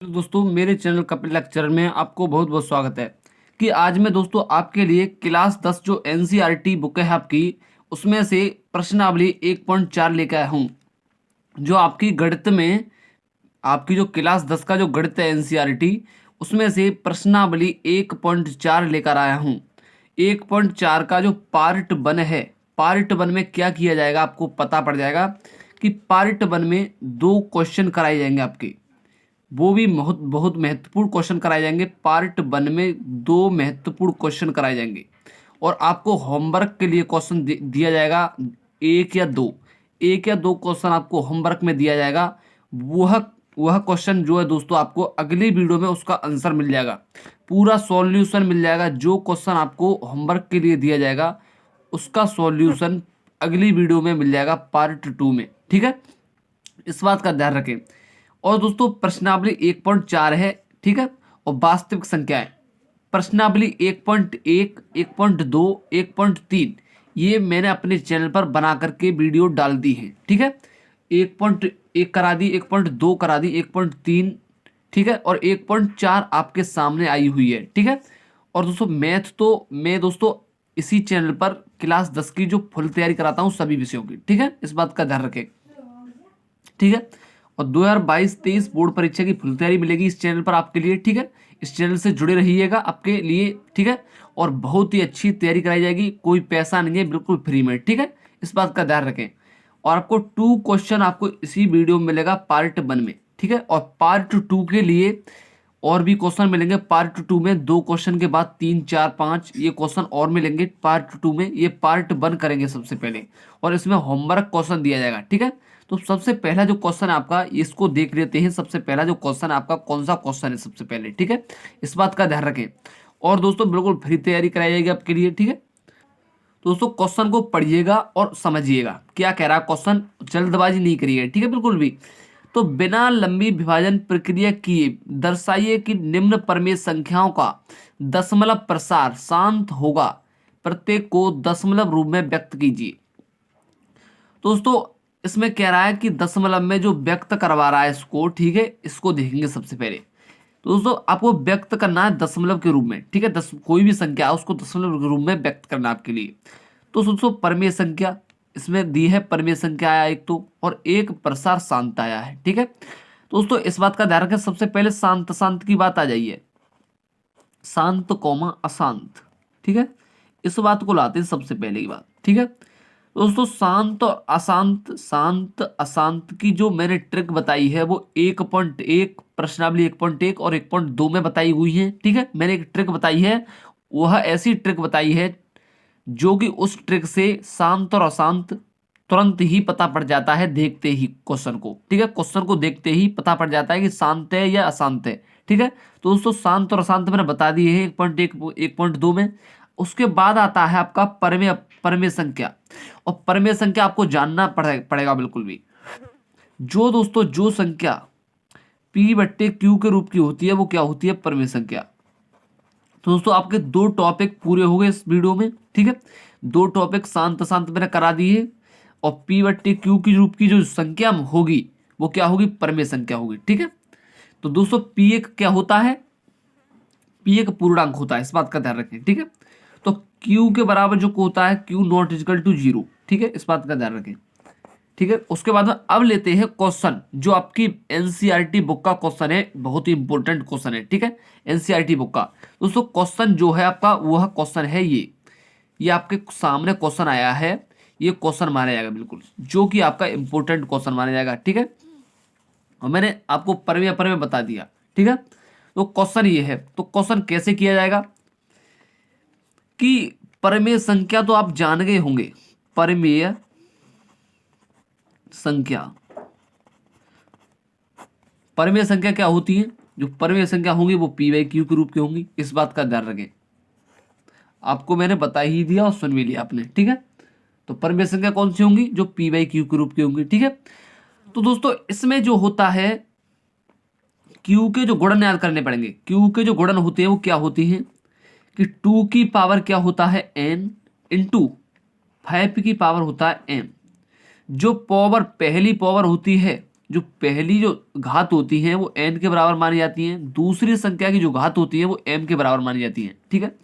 दोस्तों मेरे channel Kapil lecture में आपको बहुत बहुत स्वागत है कि आज मैं दोस्तों आपके लिए क्लास 10 जो एनसीईआरटी बुक है आपकी उसमें से प्रश्नावली 1.4 लेकर आया हूँ। जो आपकी गणित में आपकी जो क्लास 10 का जो गणित है एनसीईआरटी उसमें से प्रश्नावली 1.4 लेकर आया हूँ। 1.4 का जो पार्ट 1 है, पार्ट 1 में क्या किया जाएगा आपको पता पड़ जाएगा कि पार्ट 1 में 2 क्वेश्चन कराए जाएंगे आपके, वो भी बहुत बहुत महत्वपूर्ण क्वेश्चन कराए जाएंगे। पार्ट 1 में 2 महत्वपूर्ण क्वेश्चन कराए जाएंगे और आपको होमवर्क के लिए क्वेश्चन दिया जाएगा एक या दो क्वेश्चन आपको होमवर्क में दिया जाएगा। वह क्वेश्चन जो है दोस्तों आपको अगली वीडियो में उसका आंसर मिल जाएगा, पूरा सॉल्यूशन मिल जाएगा। जो क्वेश्चन आपको होमवर्क के लिए दिया जाएगा उसका सॉल्यूशन अगली वीडियो में मिल जाएगा पार्ट 2 में, ठीक है। इस बात का ध्यान रखें। और दोस्तों प्रश्नावली 1.4 है, ठीक है, और वास्तविक संख्याएं प्रश्नावली 1.1, 1.2, 1.3 ये मैंने अपने चैनल पर बना करके वीडियो डाल दी है, ठीक है। 1.1 करा दी, 1.2 करा दी, 1.3, ठीक है, और 1.4 आपके सामने आई हुई है, ठीक है। और दोस्तों मैथ तो मैं दोस्तों इसी चैनल पर क्लास 10 की जो फुल तैयारी कराता हूँ सभी विषयों की, ठीक है। इस बात का ध्यान रखें, ठीक है। और 2022-23 बोर्ड परीक्षा की फुल तैयारी मिलेगी इस चैनल पर आपके लिए, ठीक है। इस चैनल से जुड़े रहिएगा आपके लिए, ठीक है। और बहुत ही अच्छी तैयारी कराई जाएगी, कोई पैसा नहीं है, बिल्कुल फ्री में, ठीक है। इस बात का ध्यान रखें। और आपको 2 क्वेश्चन आपको इसी वीडियो में मिलेगा पार्ट 1 में, ठीक है। और पार्ट 2 के लिए और भी क्वेश्चन मिलेंगे। पार्ट 2 में 2 क्वेश्चन के बाद 3, 4, 5 ये क्वेश्चन और मिलेंगे पार्ट 2 में। ये पार्ट 1 करेंगे सबसे पहले और इसमें होमवर्क क्वेश्चन दिया जाएगा, ठीक है। तो सबसे पहला जो क्वेश्चन आपका, इसको देख लेते हैं। सबसे पहला जो क्वेश्चन आपका कौन सा क्वेश्चन है सबसे पहले, ठीक है। इस बात का ध्यान रखें। और दोस्तों बिल्कुल फ्री तैयारी कराई जाएगी आपके लिए, ठीक है। दोस्तों क्वेश्चन को पढ़िएगा और समझिएगा क्या कह रहा है क्वेश्चन, जल्दबाजी नहीं करिएगा, ठीक है, बिल्कुल भी। तो बिना लंबी विभाजन प्रक्रिया किए दर्शाइए कि निम्न परमेय संख्याओं का दशमलव प्रसार शांत होगा, प्रत्येक को दशमलव रूप में व्यक्त कीजिए। दोस्तों इसमें कह रहा है कि दशमलव में जो व्यक्त करवा रहा है इसको, ठीक है, इसको देखेंगे सबसे पहले। तो दोस्तों आपको व्यक्त करना है दशमलव के रूप में, ठीक है। कोई भी संख्या है उसको दशमलव के रूप में व्यक्त करना है आपके लिए। तो दोस्तों परमेय संख्या इसमें दी है, परमेय संख्या आया एक तो, और एक प्रसार शांत आया है, ठीक है। दोस्तों इस बात का ध्यान रखें, सबसे पहले शांत शांत की बात आ जाइए, शांत कौमा अशांत, ठीक है। इस बात को लाते हैं सबसे पहले की बात, ठीक है। दोस्तों शांत और अशांत, शांत अशांत की जो मैंने ट्रिक बताई है वो 1.1 प्रश्नावली 1.1 और 1.2 में बताई हुई है, ठीक है। मैंने एक ट्रिक बताई है, वह ऐसी ट्रिक बताई है जो कि उस ट्रिक से शांत और अशांत तुरंत ही पता पड़ जाता है देखते ही क्वेश्चन को, ठीक है। क्वेश्चन को देखते ही पता पड़ जाता है कि शांत है या अशांत है, ठीक है। तो दोस्तों शांत और अशांत मैंने बता दिए हैं 1.1, 1.2 में। उसके बाद आता है आपका परमेय परमेय संख्या। और परमेय संख्या आपको जानना पड़ेगा बिल्कुल भी। जो दोस्तों जो संख्या P/Q के रूप की होती है वो क्या होती है, परमेय संख्या। तो दोस्तों आपके 2 टॉपिक पूरे हो गए इस वीडियो में, ठीक है। 2 टॉपिक शांत शांत मैंने करा दिए। और P/Q की रूप की जो संख्या होगी वो क्या होगी, परमेय संख्या होगी, ठीक है। तो दोस्तों P एक क्या होता है, P एक पूर्णांक होता है, इस बात का ध्यान रखें, ठीक है। तो Q के बराबर जो होता है Q नॉट इक्वल टू 0, ठीक है, इस बात का ध्यान रखें, ठीक है। उसके बाद में अब लेते हैं क्वेश्चन जो आपकी एनसीईआरटी बुक का क्वेश्चन है, बहुत ही इंपॉर्टेंट क्वेश्चन है, ठीक है, एनसीईआरटी बुक का। दोस्तों क्वेश्चन जो है आपका वह क्वेश्चन है ये आपके सामने क्वेश्चन आया है, ये क्वेश्चन माना जाएगा बिल्कुल, जो कि आपका इंपॉर्टेंट क्वेश्चन माना जाएगा, ठीक है। और मैंने आपको परमेय परमेय बता दिया, ठीक है। तो क्वेश्चन ये है, तो क्वेश्चन कैसे किया जाएगा कि परमेय संख्या तो आप जान गए होंगे, परमेय संख्या, परमेय संख्या क्या होती है, जो परमेय संख्या होंगी वो P/Q के रूप की होंगी, इस बात का ध्यान रखें। आपको मैंने बता ही दिया और सुन भी लिया आपने, ठीक है। तो परमेय संख्या कौन सी होंगी, जो P/Q के रूप की होंगी, ठीक है। तो दोस्तों इसमें जो होता है Q के जो गुणन याद करने पड़ेंगे। Q के जो गुणन होते हैं वो क्या होती हैं कि 2 की पावर क्या होता है n इंटू 5 की पावर होता है m। जो पावर पहली पावर होती है जो पहली जो घात होती है वो n के बराबर मानी जाती है, दूसरी संख्या की जो घात होती है वो m के बराबर मानी जाती है। ठीक है,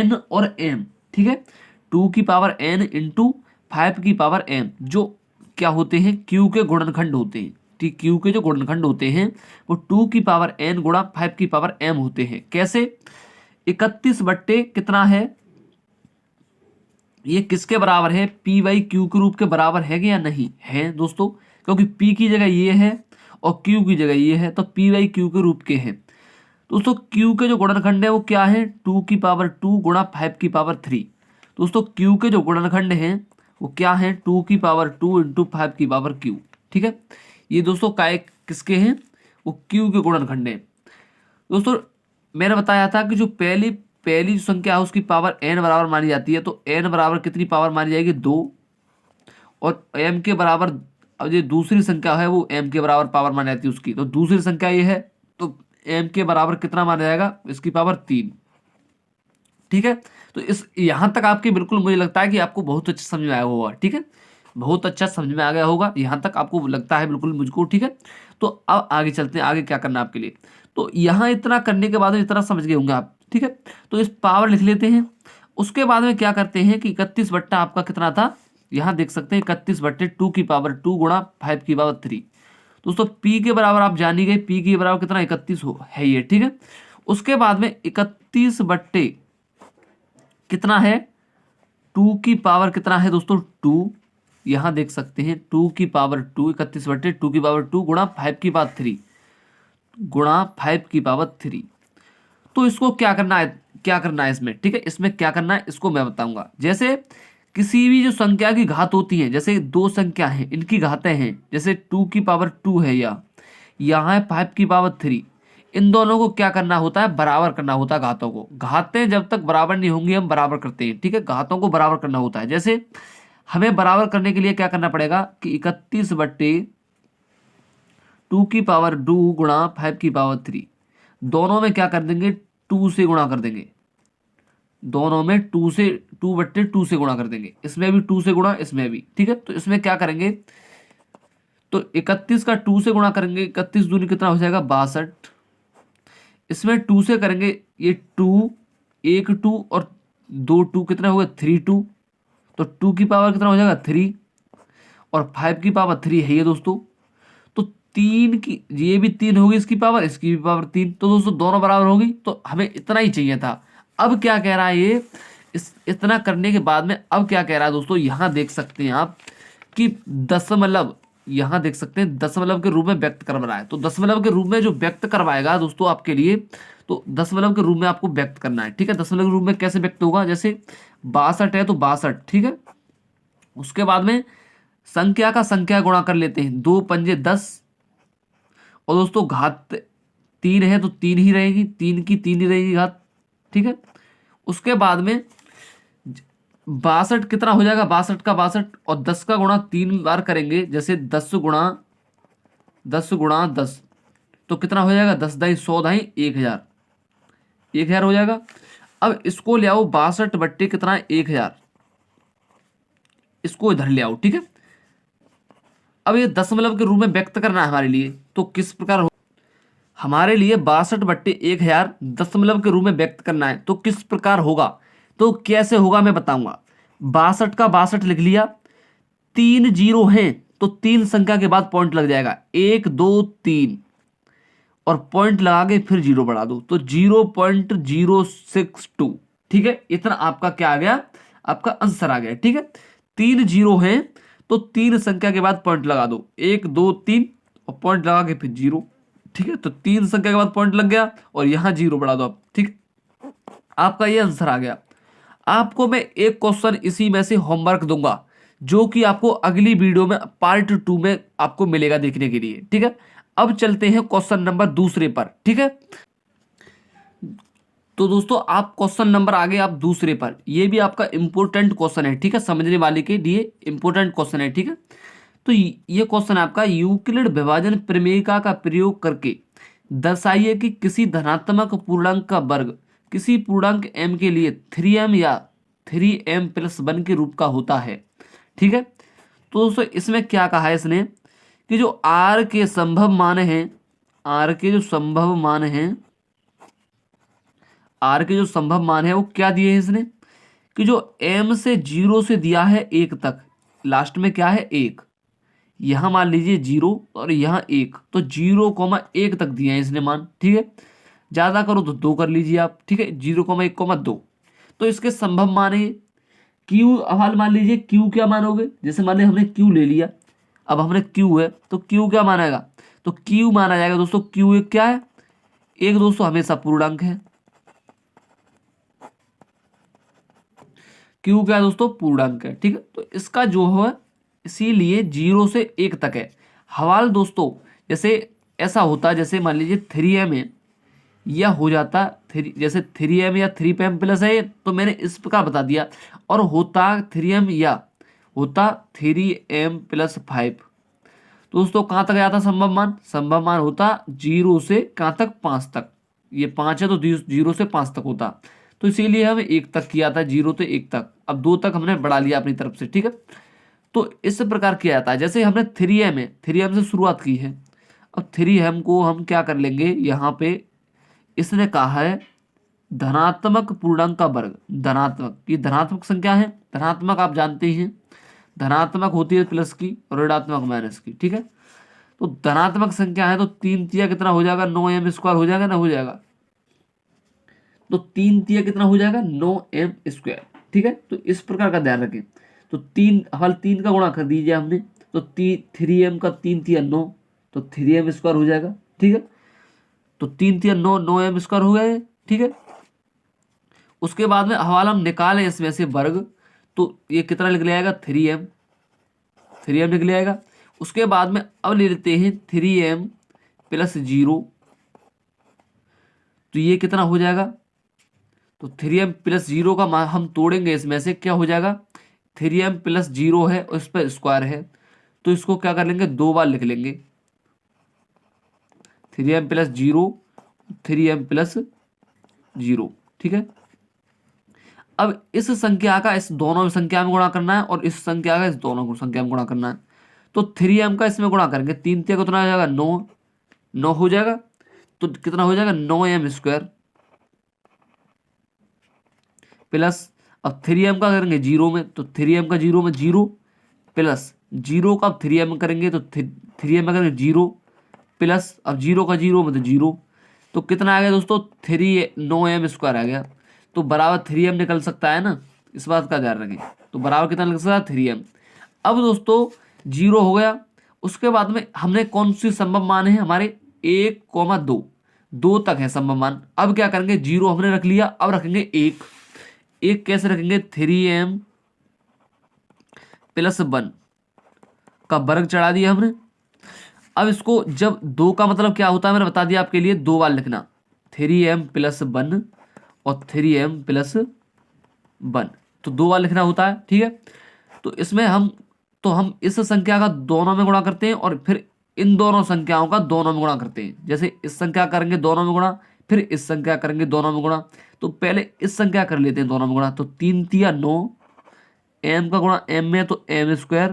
n और m, ठीक है, 2 की पावर n इंटू 5 की पावर m जो क्या होते हैं, q के गुणनखंड होते हैं। ठीक, q के जो गुणनखंड होते हैं वो 2 की पावर n गुणा 5 की पावर m होते हैं। कैसे? 31 बट्टे कितना है, ये किसके बराबर है, पी बाई क्यू के रूप के बराबर है या नहीं है दोस्तों, क्योंकि पी की जगह ये है और क्यू की जगह ये है, तो पी बाई क्यू के रूप के हैं। दोस्तों क्यू के जो गुणनखंड है वो क्या है, 2 की पावर 2 गुणा 5 की पावर 3। दोस्तों क्यू के जो गुणनखंड हैं वो क्या है, 2 की पावर 2 इंटू 5 की पावर क्यू। ठीक है, ये दोस्तों काय किसके हैं, वो क्यू के गुणनखंड है। दोस्तों मैंने बताया था कि जो पहली जो संख्या है उसकी पावर n बराबर मानी जाती है, तो n बराबर कितनी पावर मानी जाएगी, 2, और m के बराबर, अब ये दूसरी संख्या है वो m के बराबर पावर मानी जाती है उसकी, तो दूसरी संख्या ये है, तो m के बराबर कितना माना जाएगा, इसकी पावर 3। ठीक है, तो इस यहां तक आपके बिल्कुल मुझे लगता है कि आपको बहुत अच्छा समझ में आया होगा। ठीक है, बहुत अच्छा समझ में आ गया होगा, यहां तक आपको लगता है बिल्कुल मुझको। ठीक है, तो अब आगे चलते हैं, आगे क्या करना है आपके लिए। तो यहाँ इतना करने के बाद में इतना समझ गए होंगे आप। ठीक है, तो इस पावर लिख लेते हैं। उसके बाद में क्या करते हैं कि 31 बट्टा आपका कितना था, यहाँ देख सकते हैं 31 बट्टे 2 की पावर 2 गुणा 5 की पावर 3। दोस्तों पी के बराबर आप जान ही गए, पी के बराबर कितना, 31 है ये। ठीक है, उसके बाद में 31 बट्टे कितना है, 2 की पावर कितना है दोस्तों, 2, यहां देख सकते हैं 2 की पावर 2, 31 बट्टे 2 की पावर 2 गुणा 5 की पावर 3, गुणा 5 की पावर 3। तो इसको क्या करना है, क्या करना है इसमें। ठीक है, इसमें क्या करना है इसको मैं बताऊंगा। जैसे किसी भी जो संख्या की घात होती है, जैसे दो संख्या है इनकी घातें हैं, जैसे 2 की पावर 2 है या यहाँ है 5 की पावर 3, इन दोनों को क्या करना होता है, बराबर करना होता है घातों को। घातें जब तक बराबर नहीं होंगी हम बराबर करते हैं। ठीक है, घातों को बराबर करना होता है। जैसे हमें बराबर करने के लिए क्या करना पड़ेगा कि 31 बट्टे 2 की पावर 2 गुणा 5 की पावर 3, दोनों में क्या कर देंगे, 2 से गुणा कर देंगे, दोनों में 2 बट्टे 2 से गुणा कर देंगे, इसमें भी 2 से गुणा, इसमें भी। ठीक है, तो इसमें क्या करेंगे, तो 31 का 2 से गुणा करेंगे, 31 दूनी कितना हो जाएगा, 62। इसमें 2 से करेंगे, ये 2, एक 2 और 2 2 कितना हो गया, 3 2, तो 2 की पावर कितना हो जाएगा, 3, और 5 की पावर 3 है ये दोस्तों। तो 3 की, ये भी 3 होगी इसकी पावर, इसकी भी पावर 3, तो दोस्तों दोनों बराबर होगी। तो हमें इतना ही चाहिए था। अब क्या कह रहा है ये, इतना करने के बाद में अब क्या कह रहा है दोस्तों, यहां देख सकते हैं आप कि दशमलव, यहां देख सकते हैं दशमलव के रूप में व्यक्त कर रहा है। तो दशमलव के रूप में जो व्यक्त करवाएगा दोस्तों आपके लिए, तो दशमलव के रूप में आपको व्यक्त करना है। ठीक है, दशमलव के रूप में कैसे व्यक्त होगा, जैसे 62 है तो 62। ठीक है, उसके बाद में संख्या का संख्या गुणा कर लेते हैं, 2 पंजे 10, और दोस्तों घात 3 है तो 3 ही रहेगी, 3 की 3 ही रहेगी घात। ठीक है, उसके बाद में 62 कितना हो जाएगा, 62 का 62, और 10 का गुणा 3 बार करेंगे, जैसे 10 गुणा 10, तो कितना हो जाएगा, 10 दाई 100 दाई 1000, 1000 हो जाएगा। अब इसको ले आओ 62 बट्टे कितना है, 1000, इसको इधर ले आओ। ठीक है, अब ये दशमलव के रूप में व्यक्त करना है हमारे लिए, तो किस प्रकार हो, हमारे लिए 62 बट्टे 1000 दशमलव के रूप में व्यक्त करना है, तो किस प्रकार होगा, तो कैसे होगा मैं बताऊंगा। 62 का 62 लिख लिया, 3 जीरो हैं तो 3 संख्या के बाद पॉइंट लग जाएगा, 1 2 3, और पॉइंट लगा के फिर जीरो बढ़ा दो, तो 0.062। ठीक है, इतना आपका क्या आ गया, आपका आंसर आ गया। ठीक है, 3 जीरो हैं तो 3 संख्या के बाद पॉइंट लगा दो, 1 2 3, और पॉइंट लगा के फिर जीरो। ठीक है, तो 3 संख्या के बाद पॉइंट लग गया और यहां जीरो बढ़ा दो आप। ठीक, आपका ये आंसर आ गया। आपको मैं एक क्वेश्चन इसी में से होमवर्क दूंगा, जो कि आपको अगली वीडियो में पार्ट 2 में आपको मिलेगा देखने के लिए। ठीक है, अब चलते हैं क्वेश्चन नंबर दूसरे पर। ठीक है, तो दोस्तों आप क्वेश्चन नंबर आगे आप दूसरे पर, ये भी आपका इंपॉर्टेंट क्वेश्चन है। ठीक है, समझने वाले के लिए इंपॉर्टेंट क्वेश्चन है। ठीक है, तो ये क्वेश्चन आपका, यूक्लिड विभाजन प्रमेयिका का प्रयोग करके दर्शाइए कि किसी धनात्मक पूर्णांक का वर्ग किसी पूर्णांक m के लिए 3m या 3m+1 के रूप का होता है। ठीक है, तो दोस्तों इसमें क्या कहा है इसने कि जो आर के संभव मान हैं, आर के जो संभव मान हैं, आर के जो संभव मान है वो क्या दिए हैं इसने, कि जो m से 0 से दिया है 1 तक, लास्ट में क्या है 1, यहां मान लीजिए 0 और यहाँ 1, तो 0,1 तक दिए हैं इसने मान, ठीक है। ज्यादा करो तो 2 कर लीजिए आप, ठीक है, 0,1,2। तो इसके संभव मान है क्यू। अब हाल मान लीजिए क्यू क्या मानोगे, जैसे मान लिया हमने क्यू ले लिया, अब हमने क्यू है तो क्यू क्या मानेगा, तो क्यू माना जाएगा दोस्तों, क्यू एक क्या है, एक दोस्तों हमेशा पूर्णांक है, क्यू क्या है दोस्तों, पूर्णांक है, ठीक है। तो इसका जो है इसीलिए 0 से 1 तक है। हवाल दोस्तों जैसे ऐसा होता है, जैसे मान लीजिए 3m है, या हो जाता जैसे 3m या 3pm प्लस है, तो मैंने इस प्रकार बता दिया, और होता 3m या होता 3m प्लस 5। दोस्तों कहाँ तक आया था संभव मान, संभव मान होता 0 से कहाँ तक, 5 तक, ये 5 है तो 0 से 5 तक होता, तो इसीलिए हमें 1 तक किया था, 0 से 1 तक, अब 2 तक हमने बढ़ा लिया अपनी तरफ से, ठीक है। तो इस प्रकार किया जाता है, जैसे हमने 3m है, 3m से शुरुआत की है, अब 3m को हम क्या कर लेंगे, यहाँ पे इसने कहा है धनात्मक पूर्णांक का वर्ग, धनात्मक, ये धनात्मक संख्या है, धनात्मक आप जानते ही हैं, धनात्मक होती है प्लस की और ऋणात्मक माइनस की, ठीक है। तो धनात्मक संख्या है तो 3 तिया कितना हो जाएगा, 9m स्क्वायर हो जाएगा ना, हो जाएगा, तो 3 तिया कितना हो जाएगा, 9m स्क्वायर, ठीक है। तो इस प्रकार का ध्यान रखें, तो 3 हल 3 का गुणा कर दीजिए हमने, तो 3m का 3 तिया 9, तो 3m स्क्वायर हो जाएगा, ठीक है। तो 3 तिया 9, 9m स्क्वायर हो गए, ठीक है। उसके बाद में हवाला हम निकालें इसमें से वर्ग, तो ये कितना निकल आएगा, 3m निकल आएगा। उसके बाद में अब ले लेते हैं 3m प्लस 0, तो ये कितना हो जाएगा, तो 3m प्लस 0 का मान हम तोड़ेंगे, इसमें से क्या हो जाएगा, 3m प्लस 0 है उस पर स्क्वायर है, तो इसको क्या कर लेंगे, 2 बार लिख लेंगे, 3m प्लस 0, 3m प्लस 0, ठीक है। अब इस संख्या का इस दोनों संख्या में गुणा करना है, और इस संख्या का इस दोनों संख्या में गुणा करना है, तो 3m का इसमें गुणा करेंगे, 3 तिया कितना हो जाएगा, 9, 9 हो जाएगा, तो कितना हो जाएगा, 9m स्क्वायर प्लस, अब 3m का करेंगे 0 में, तो 3m का 0 में 0 प्लस 0 का अब 3m में करेंगे, तो 3m में करेंगे 0 प्लस, अब 0 का 0 में तो 0, तो कितना आ गया दोस्तों, 9m स्क्वायर आ गया, तो बराबर 3m निकल सकता है ना, इस बात का ध्यान रखें, तो बराबर कितना निकल सकता है, 3m। अब दोस्तों 0 हो गया, उसके बाद में हमने कौन सी संभव मान है हमारे, 1,2, 2 तक है संभव मान। अब क्या करेंगे, 0 हमने रख लिया, अब रखेंगे 1, कैसे रखेंगे, 3m प्लस 1 का वर्ग चढ़ा दिया हमने। अब इसको जब 2 का मतलब क्या होता है मैंने बता दिया आपके लिए, 2 बार लिखना, 3m प्लस 1 और 3m प्लस 1, तो 2 बार लिखना होता है, ठीक है। तो इसमें हम इस संख्या का दोनों में गुणा करते हैं, और फिर इन दोनों संख्याओं का दोनों में गुणा करते हैं, जैसे इस संख्या करेंगे दोनों में गुणा, फिर इस संख्या करेंगे दोनों में गुणा, तो पहले इस संख्या कर लेते हैं दोनों में गुणा, तो 3 तिया 9, m का गुणा m में तो m स्क्वायर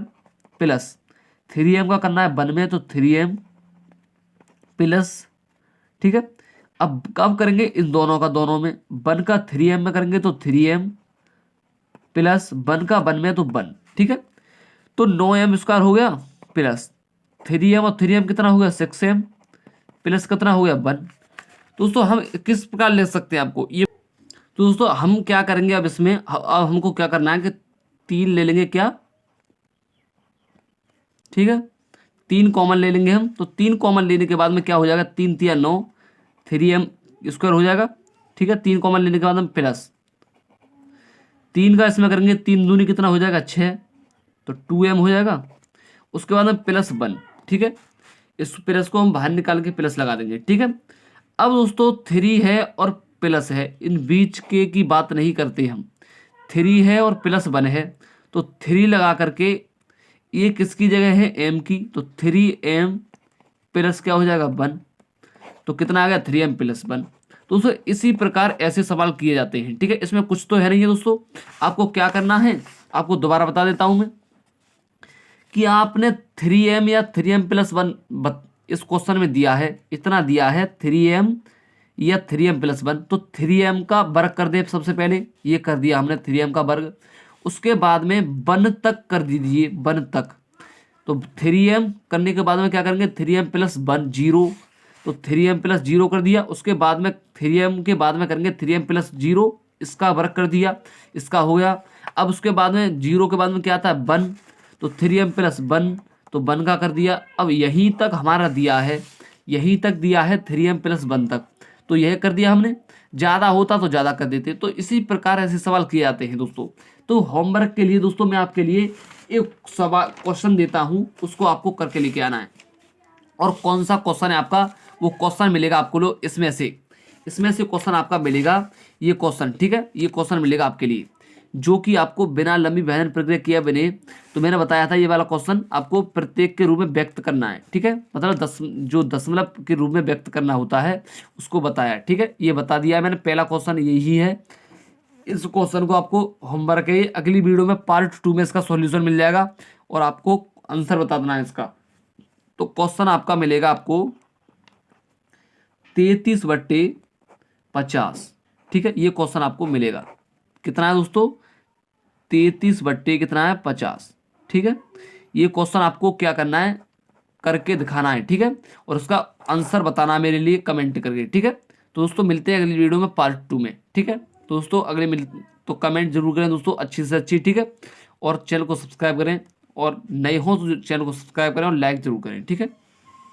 प्लस 3m का करना है 1 में, तो 3m प्लस, ठीक है। अब कब करेंगे, इन दोनों का दोनों में, 1 का 3m में करेंगे तो 3m प्लस 1 का 1 में तो 1, ठीक है। तो 9m स्क्वायर हो गया प्लस 3m, और 3m कितना हो गया, 6m प्लस कितना हो गया, 1। दोस्तों हम किस प्रकार ले सकते हैं आपको ये, तो दोस्तों हम क्या करेंगे, अब इसमें अब हमको क्या करना है कि 3 ले लेंगे क्या, ठीक है, 3 कॉमन ले लेंगे हम, तो 3 कॉमन लेने के बाद में क्या हो जाएगा, 3 तिया 9, 3m स्क्वायर हो जाएगा, ठीक है। 3 कॉमन लेने के बाद हम प्लस 3 का इसमें करेंगे, 3 दूनी कितना हो जाएगा, 6, तो 2m हो जाएगा। उसके बाद में प्लस 1, ठीक है, इस प्लस को हम बाहर निकाल के प्लस लगा देंगे, ठीक है। अब दोस्तों 3 है और प्लस है, इन बीच के की बात नहीं करते हम, 3 है और प्लस 1 है, तो 3 लगा करके ये किसकी जगह है, m की, तो 3m प्लस क्या हो जाएगा, 1, तो कितना आ गया, 3m प्लस 1। दोस्तों इसी प्रकार ऐसे सवाल किए जाते हैं, ठीक है। इसमें कुछ तो है नहीं है दोस्तों, आपको क्या करना है, आपको दोबारा बता देता हूं मैं, कि आपने 3m या 3m प्लस वन इस क्वेश्चन में दिया है, इतना दिया है 3m या 3m प्लस वन, तो 3m का वर्ग कर दे सबसे पहले, ये कर दिया हमने 3m का वर्ग। उसके बाद में 1 तक कर दीजिए, 1 तक। तो 3m करने के बाद में क्या करेंगे, 3m प्लस 1 0, तो 3m प्लस 0 कर दिया। उसके बाद में 3m के बाद में करेंगे 3m प्लस 0, इसका वर्ग कर दिया, इसका हो गया। अब उसके बाद में 0 के बाद में क्या आता है 1, तो 3m प्लस 1, तो 1 का कर दिया। अब यहीं तक हमारा दिया है, यहीं तक दिया है 3m प्लस 1 तक, तो यह कर दिया हमने। ज़्यादा होता तो ज़्यादा कर देते। तो इसी प्रकार ऐसे सवाल किए जाते हैं दोस्तों। तो होमवर्क के लिए दोस्तों मैं आपके लिए एक सवाल क्वेश्चन देता हूँ, उसको आपको करके लेके आना है। और कौन सा क्वेश्चन है आपका, वो क्वेश्चन मिलेगा आपको लो इसमें से क्वेश्चन आपका मिलेगा, ये क्वेश्चन, ठीक है, ये क्वेश्चन मिलेगा आपके लिए, जो कि आपको बिना लंबी बहन प्रक्रिया किए बने। तो मैंने बताया था ये वाला क्वेश्चन आपको प्रत्येक के रूप में व्यक्त करना है, ठीक है, मतलब जो दशमलव के रूप में व्यक्त करना होता है उसको बताया, ठीक है, ये बता दिया है मैंने। पहला क्वेश्चन यही है। इस क्वेश्चन को आपको होमवर्क है, अगली वीडियो में पार्ट 2 में इसका सॉल्यूशन मिल जाएगा और आपको आंसर बता देना है इसका। तो क्वेश्चन आपका मिलेगा आपको 33/50, ठीक है, ये क्वेश्चन आपको मिलेगा। कितना है दोस्तों, 33 कितना है 50, ठीक है। ये क्वेश्चन आपको क्या करना है, करके दिखाना है, ठीक है, और उसका आंसर बताना मेरे लिए कमेंट करके, ठीक है। तो दोस्तों मिलते हैं अगली वीडियो में पार्ट 2 में, ठीक है। तो दोस्तों तो कमेंट जरूर करें दोस्तों, अच्छी से अच्छी, ठीक है, और चैनल को सब्सक्राइब करें, और नए हो तो चैनल को सब्सक्राइब करें और लाइक जरूर करें, ठीक है।